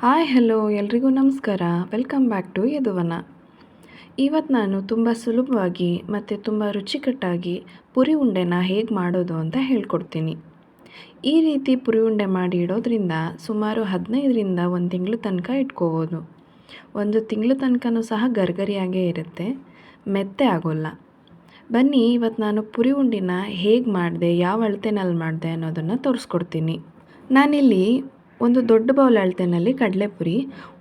Hi hello ಎಲ್ರಿಗೂ ನಮಸ್ಕಾರ. Welcome back to Yaduvana. ಇವತ್ತು ನಾನು ತುಂಬ ಸುಲಭವಾಗಿ ಮತ್ತು ತುಂಬ ರುಚಿಕಟ್ಟಾಗಿ ಪುರಿ ಉಂಡೆನ ಹೇಗೆ ಮಾಡೋದು ಅಂತ ಹೇಳ್ಕೊಡ್ತೀನಿ. ಈ ರೀತಿ ಪುರಿ ಉಂಡೆ ಮಾಡಿ ಇಡೋದ್ರಿಂದ ಸುಮಾರು 15ರಿಂದ 1 ತಿಂಗಳು ತನಕ ಇಟ್ಕೋಬೋದು. 1 ತಿಂಗಳು ತನಕನೂ ಸಹ ಗರಿಗರಿಯಾಗೇ ಇರುತ್ತೆ, ಮೆತ್ತೆ ಆಗೋಲ್ಲ. ಬನ್ನಿ ಇವತ್ತು ನಾನು ಪುರಿ ಉಂಡೆನ ಹೇಗೆ ಮಾಡಿದೆ, ಯಾವ ಅಳತೆನಲ್ಲಿ ಮಾಡಿದೆ ಅನ್ನೋದನ್ನು ತೋರಿಸ್ಕೊಡ್ತೀನಿ. ನಾನಿಲ್ಲಿ ಒಂದು ದೊಡ್ಡ ಬೌಲ್ ಅಳತೆಯಲ್ಲಿ ಕಡಲೆಪುರಿ,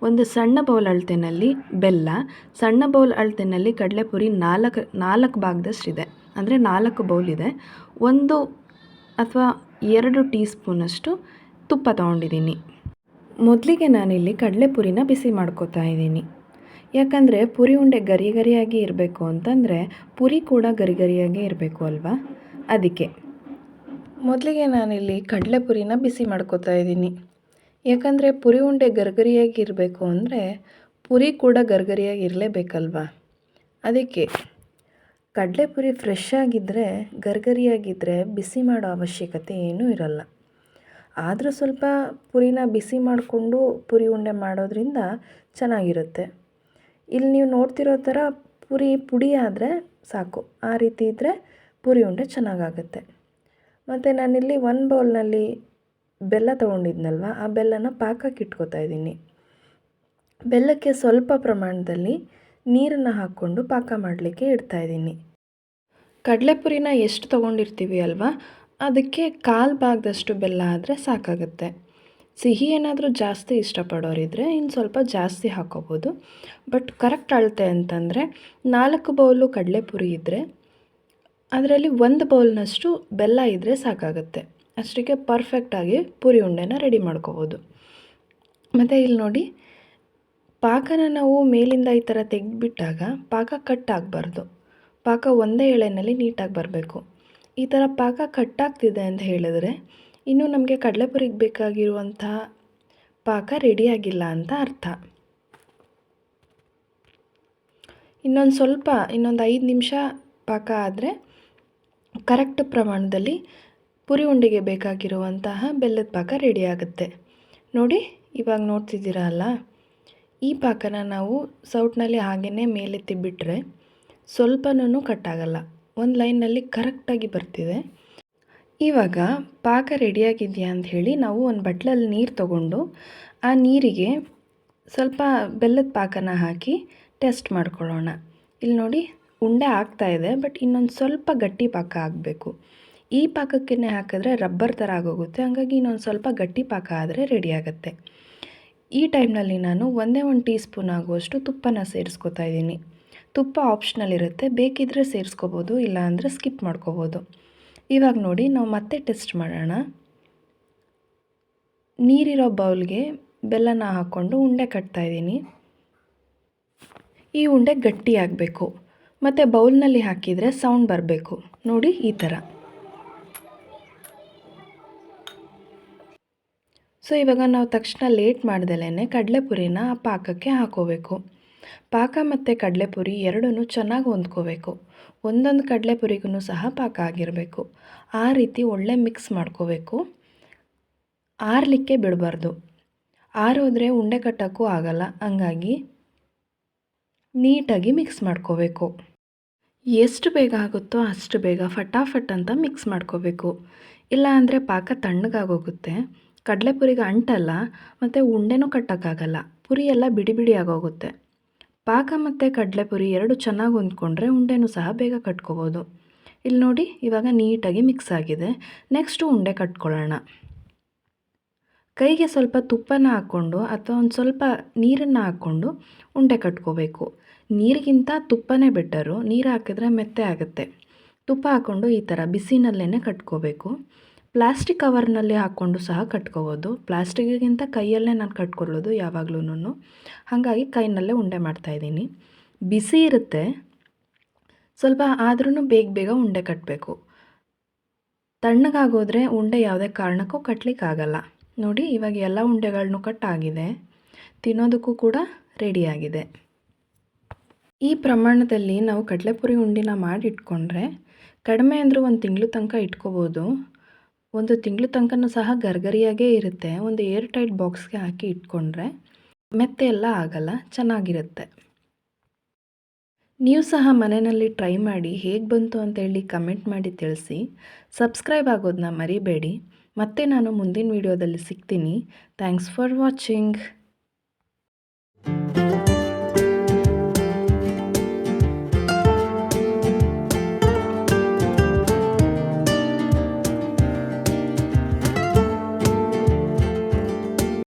ಒಂದು ಸಣ್ಣ ಬೌಲ್ ಅಳತೆಯಲ್ಲಿ ಬೆಲ್ಲ, ಸಣ್ಣ ಬೌಲ್ ಅಳತೆಯಲ್ಲಿ ಕಡಲೆಪುರಿ 4 ಭಾಗದಷ್ಟಿದೆ, ಅಂದರೆ 4 ಬೌಲ್ ಇದೆ. 1 ಅಥವಾ 2 ಟೀ ಸ್ಪೂನಷ್ಟು ತುಪ್ಪ ತೊಗೊಂಡಿದ್ದೀನಿ. ಮೊದಲಿಗೆ ನಾನಿಲ್ಲಿ ಕಡಲೆಪುರಿನ ಬಿಸಿ ಮಾಡ್ಕೋತಾ ಇದ್ದೀನಿ. ಯಾಕಂದರೆ ಪುರಿ ಉಂಡೆ ಗರಿ ಗರಿಯಾಗಿ ಇರಬೇಕು ಅಂತಂದರೆ ಪುರಿ ಕೂಡ ಗರಿ ಗರಿಯಾಗಿ ಇರಬೇಕು ಅಲ್ವಾ, ಅದಕ್ಕೆ ಮೊದಲಿಗೆ ನಾನಿಲ್ಲಿ ಕಡಲೆಪುರಿನ ಬಿಸಿ ಮಾಡ್ಕೋತಾ ಇದ್ದೀನಿ. ಯಾಕಂದರೆ ಪುರಿ ಉಂಡೆ ಗರಿಗರಿಯಾಗಿ ಇರಬೇಕು ಅಂದರೆ ಪುರಿ ಕೂಡ ಗರಿಗರಿಯಾಗಿ ಇರಲೇಬೇಕಲ್ವ, ಅದಕ್ಕೆ ಕಡಲೆಪುರಿ ಫ್ರೆಶ್ ಆಗಿದ್ದರೆ ಗರಿಗರಿಯಾಗಿದ್ದರೆ ಬಿಸಿ ಮಾಡೋ ಅವಶ್ಯಕತೆ ಏನೂ ಇರಲ್ಲ. ಆದರೂ ಸ್ವಲ್ಪ ಪುರಿನ ಬಿಸಿ ಮಾಡಿಕೊಂಡು ಪುರಿ ಉಂಡೆ ಮಾಡೋದ್ರಿಂದ ಚೆನ್ನಾಗಿರುತ್ತೆ. ಇಲ್ಲಿ ನೀವು ನೋಡ್ತಿರೋ ಥರ ಪುಡಿ ಆದರೆ ಸಾಕು, ಆ ರೀತಿ ಇದ್ದರೆ ಪುರಿ ಉಂಡೆ ಚೆನ್ನಾಗಾಗುತ್ತೆ. ಮತ್ತು ನಾನಿಲ್ಲಿ 1 ಬೌಲ್ನಲ್ಲಿ ಬೆಲ್ಲ ತೊಗೊಂಡಿದ್ನಲ್ವ, ಆ ಬೆಲ್ಲನ ಪಾಕಕ್ಕೆ ಇಟ್ಕೋತಾ ಇದ್ದೀನಿ. ಬೆಲ್ಲಕ್ಕೆ ಸ್ವಲ್ಪ ಪ್ರಮಾಣದಲ್ಲಿ ನೀರನ್ನು ಹಾಕ್ಕೊಂಡು ಪಾಕ ಮಾಡಲಿಕ್ಕೆ ಇಡ್ತಾಯಿದ್ದೀನಿ. ಕಡಲೆಪುರಿನ ಎಷ್ಟು ತೊಗೊಂಡಿರ್ತೀವಿ ಅಲ್ವಾ, ಅದಕ್ಕೆ 1/4 ಭಾಗದಷ್ಟು ಬೆಲ್ಲ ಆದರೆ ಸಾಕಾಗುತ್ತೆ. ಸಿಹಿ ಏನಾದರೂ ಜಾಸ್ತಿ ಇಷ್ಟಪಡೋರಿದ್ದರೆ ಇನ್ನು ಸ್ವಲ್ಪ ಜಾಸ್ತಿ ಹಾಕ್ಕೋಬೋದು. ಬಟ್ ಕರೆಕ್ಟ್ ಅಳತೆ ಅಂತಂದರೆ 4 ಬೌಲು ಕಡಲೆಪುರಿ ಇದ್ದರೆ ಅದರಲ್ಲಿ 1 ಬೌಲ್ನಷ್ಟು ಬೆಲ್ಲ ಇದ್ದರೆ ಸಾಕಾಗುತ್ತೆ. ಅಷ್ಟಕ್ಕೆ ಪರ್ಫೆಕ್ಟಾಗಿ ಪುರಿ ಉಂಡೆನ ರೆಡಿ ಮಾಡ್ಕೋಬೋದು. ಮತ್ತು ಇಲ್ಲಿ ನೋಡಿ, ಪಾಕನ ನಾವು ಮೇಲಿಂದ ಈ ಥರ ತೆಗೆದುಬಿಟ್ಟಾಗ ಪಾಕ ಕಟ್ಟಾಗಬಾರ್ದು. ಪಾಕ ಒಂದೇ ಎಳೆಯಲ್ಲಿ ನೀಟಾಗಿ ಬರಬೇಕು. ಈ ಥರ ಪಾಕ ಕಟ್ಟಾಗ್ತಿದೆ ಅಂತ ಹೇಳಿದ್ರೆ ಇನ್ನೂ ನಮಗೆ ಕಡಲೆಪುರಿಗೆ ಬೇಕಾಗಿರುವಂಥ ಪಾಕ ರೆಡಿಯಾಗಿಲ್ಲ ಅಂತ ಅರ್ಥ. ಇನ್ನೊಂದು 5 ನಿಮಿಷ ಪಾಕ ಆದರೆ ಕರೆಕ್ಟ್ ಪ್ರಮಾಣದಲ್ಲಿ ಪುರಿ ಉಂಡೆಗೆ ಬೇಕಾಗಿರುವಂತಹ ಬೆಲ್ಲದ ಪಾಕ ರೆಡಿ ಆಗುತ್ತೆ. ನೋಡಿ, ಇವಾಗ ನೋಡ್ತಿದ್ದೀರಾ ಅಲ್ಲ, ಈ ಪಾಕನ ನಾವು ಸೌಟ್ನಲ್ಲಿ ಹಾಗೇ ಮೇಲೆತ್ತಿ ಬಿಟ್ಟರೆ ಸ್ವಲ್ಪನೂ ಕಟ್ಟಾಗಲ್ಲ, ಒಂದು ಲೈನಲ್ಲಿ ಕರೆಕ್ಟಾಗಿ ಬರ್ತಿದೆ. ಇವಾಗ ಪಾಕ ರೆಡಿಯಾಗಿದೆಯಾ ಅಂತ ಹೇಳಿ ನಾವು ಒಂದು ಬಟ್ಲಲ್ಲಿ ನೀರು ತಗೊಂಡು ಆ ನೀರಿಗೆ ಸ್ವಲ್ಪ ಬೆಲ್ಲದ ಪಾಕನ ಹಾಕಿ ಟೆಸ್ಟ್ ಮಾಡ್ಕೊಳ್ಳೋಣ. ಇಲ್ಲಿ ನೋಡಿ, ಉಂಡೆ ಆಗ್ತಾಯಿದೆ, ಬಟ್ ಇನ್ನೊಂದು ಸ್ವಲ್ಪ ಗಟ್ಟಿ ಪಾಕ ಆಗಬೇಕು. ಈ ಪಾಕಕ್ಕೆ ಹಾಕಿದ್ರೆ ರಬ್ಬರ್ ಥರ ಆಗೋಗುತ್ತೆ, ಹಾಗಾಗಿ ಇನ್ನೊಂದು ಸ್ವಲ್ಪ ಗಟ್ಟಿ ಪಾಕ ಆದರೆ ರೆಡಿ ಆಗುತ್ತೆ. ಈ ಟೈಮ್ನಲ್ಲಿ ನಾನು 1 ಟೀ ಸ್ಪೂನ್ ಆಗುವಷ್ಟು ತುಪ್ಪನ ಸೇರಿಸ್ಕೊತಾ ಇದ್ದೀನಿ. ತುಪ್ಪ ಆಪ್ಷನಲ್ ಇರುತ್ತೆ, ಬೇಕಿದ್ದರೆ ಸೇರಿಸ್ಕೋಬೋದು, ಇಲ್ಲ ಅಂದರೆ ಸ್ಕಿಪ್ ಮಾಡ್ಕೋಬೋದು. ಇವಾಗ ನೋಡಿ, ನಾವು ಮತ್ತೆ ಟೆಸ್ಟ್ ಮಾಡೋಣ. ನೀರಿರೋ ಬೌಲ್ಗೆ ಬೆಲ್ಲನ ಹಾಕ್ಕೊಂಡು ಉಂಡೆ ಕಟ್ತಾಯಿದ್ದೀನಿ. ಈ ಉಂಡೆ ಗಟ್ಟಿಯಾಗಬೇಕು, ಮತ್ತು ಬೌಲ್ನಲ್ಲಿ ಹಾಕಿದರೆ ಸೌಂಡ್ ಬರಬೇಕು. ನೋಡಿ, ಈ ಥರ. ಸೊ ಇವಾಗ ನಾವು ತಕ್ಷಣ ಲೇಟ್ ಮಾಡ್ದಲೇ ಕಡಲೆಪುರಿನ ಆ ಪಾಕಕ್ಕೆ ಹಾಕೋಬೇಕು. ಪಾಕ ಮತ್ತು ಕಡಲೆಪುರಿ ಎರಡೂ ಚೆನ್ನಾಗಿ ಹೊಂದ್ಕೋಬೇಕು. ಒಂದೊಂದು ಕಡಲೆಪುರಿಗೂ ಸಹ ಪಾಕ ಆಗಿರಬೇಕು. ಆ ರೀತಿ ಒಳ್ಳೆ ಮಿಕ್ಸ್ ಮಾಡ್ಕೋಬೇಕು. ಆರಲಿಕ್ಕೆ ಬಿಡಬಾರ್ದು, ಆರೋದ್ರೆ ಉಂಡೆ ಕಟ್ಟೋಕ್ಕೂ ಆಗಲ್ಲ. ಹಂಗಾಗಿ ನೀಟಾಗಿ ಮಿಕ್ಸ್ ಮಾಡ್ಕೋಬೇಕು. ಎಷ್ಟು ಬೇಗ ಆಗುತ್ತೋ ಅಷ್ಟು ಬೇಗ ಫಟಾಫಟ್ ಅಂತ ಮಿಕ್ಸ್ ಮಾಡ್ಕೋಬೇಕು. ಇಲ್ಲ ಅಂದರೆ ಪಾಕ ತಣ್ಣಗಾಗೋಗುತ್ತೆ, ಕಡಲೆಪುರಿಗೆ ಅಂಟಲ್ಲ, ಮತ್ತು ಉಂಡೆನೂ ಕಟ್ಟೋಕ್ಕಾಗಲ್ಲ. ಪುರಿ ಎಲ್ಲ ಬಿಡಿ ಬಿಡಿ ಆಗೋಗುತ್ತೆ. ಪಾಕ ಮತ್ತು ಕಡಲೆಪುರಿ ಎರಡು ಚೆನ್ನಾಗಿ ಹೊಂದ್ಕೊಂಡ್ರೆ ಉಂಡೆನೂ ಸಹ ಬೇಗ ಕಟ್ಕೋಬೋದು. ಇಲ್ಲಿ ನೋಡಿ, ಇವಾಗ ನೀಟಾಗಿ ಮಿಕ್ಸ್ ಆಗಿದೆ. ನೆಕ್ಸ್ಟು ಉಂಡೆ ಕಟ್ಕೊಳ್ಳೋಣ. ಕೈಗೆ ಸ್ವಲ್ಪ ತುಪ್ಪನ ಹಾಕ್ಕೊಂಡು ಅಥವಾ ಒಂದು ಸ್ವಲ್ಪ ನೀರನ್ನು ಹಾಕ್ಕೊಂಡು ಉಂಡೆ ಕಟ್ಕೋಬೇಕು. ನೀರಿಗಿಂತ ತುಪ್ಪನೇ ಬೆಟರು, ನೀರು ಹಾಕಿದ್ರೆ ಮೆತ್ತೆ ಆಗುತ್ತೆ. ತುಪ್ಪ ಹಾಕ್ಕೊಂಡು ಈ ಥರ ಬಿಸಿನಲ್ಲೇ ಕಟ್ಕೋಬೇಕು. ಪ್ಲಾಸ್ಟಿಕ್ ಕವರ್ನಲ್ಲಿ ಹಾಕ್ಕೊಂಡು ಸಹ ಕಟ್ಕೋಬೋದು. ಪ್ಲಾಸ್ಟಿಕ್ಗಿಂತ ಕೈಯಲ್ಲೇ ನಾನು ಕಟ್ಕೊಳ್ಳೋದು ಯಾವಾಗ್ಲೂ, ಹಾಗಾಗಿ ಕೈನಲ್ಲೇ ಉಂಡೆ ಮಾಡ್ತಾಯಿದ್ದೀನಿ. ಬಿಸಿ ಇರುತ್ತೆ ಸ್ವಲ್ಪ, ಆದ್ರೂ ಬೇಗ ಬೇಗ ಉಂಡೆ ಕಟ್ಟಬೇಕು. ತಣ್ಣಗಾಗೋದ್ರೆ ಉಂಡೆ ಯಾವುದೇ ಕಾರಣಕ್ಕೂ ಕಟ್ಟಲಿಕ್ಕಾಗಲ್ಲ. ನೋಡಿ, ಇವಾಗ ಎಲ್ಲ ಉಂಡೆಗಳನ್ನೂ ಕಟ್ಟಾಗಿದೆ, ತಿನ್ನೋದಕ್ಕೂ ಕೂಡ ರೆಡಿಯಾಗಿದೆ. ಈ ಪ್ರಮಾಣದಲ್ಲಿ ನಾವು ಕಡಲೆಪುರಿ ಉಂಡಿನ ಮಾಡಿ ಇಟ್ಕೊಂಡ್ರೆ ಕಡಿಮೆ ಅಂದರೂ 1 ತಿಂಗಳು ತನಕ ಇಟ್ಕೋಬೋದು. 1 ತಿಂಗಳು ತನಕನೂ ಸಹ ಗರಿಗರಿಯಾಗೇ ಇರುತ್ತೆ. ಒಂದು ಏರ್ ಟೈಟ್ ಬಾಕ್ಸ್ಗೆ ಹಾಕಿ ಇಟ್ಕೊಂಡ್ರೆ ಮೆತ್ತೆ ಎಲ್ಲ ಆಗಲ್ಲ, ಚೆನ್ನಾಗಿರುತ್ತೆ. ನೀವು ಸಹ ಮನೆಯಲ್ಲಿ ಟ್ರೈ ಮಾಡಿ ಹೇಗೆ ಬಂತು ಅಂತೇಳಿ ಕಮೆಂಟ್ ಮಾಡಿ ತಿಳಿಸಿ. ಸಬ್ಸ್ಕ್ರೈಬ್ ಆಗೋದನ್ನ ಮರಿಬೇಡಿ. ಮತ್ತೆ ನಾನು ಮುಂದಿನ ವಿಡಿಯೋದಲ್ಲಿ ಸಿಗ್ತೀನಿ. Thanks for watching.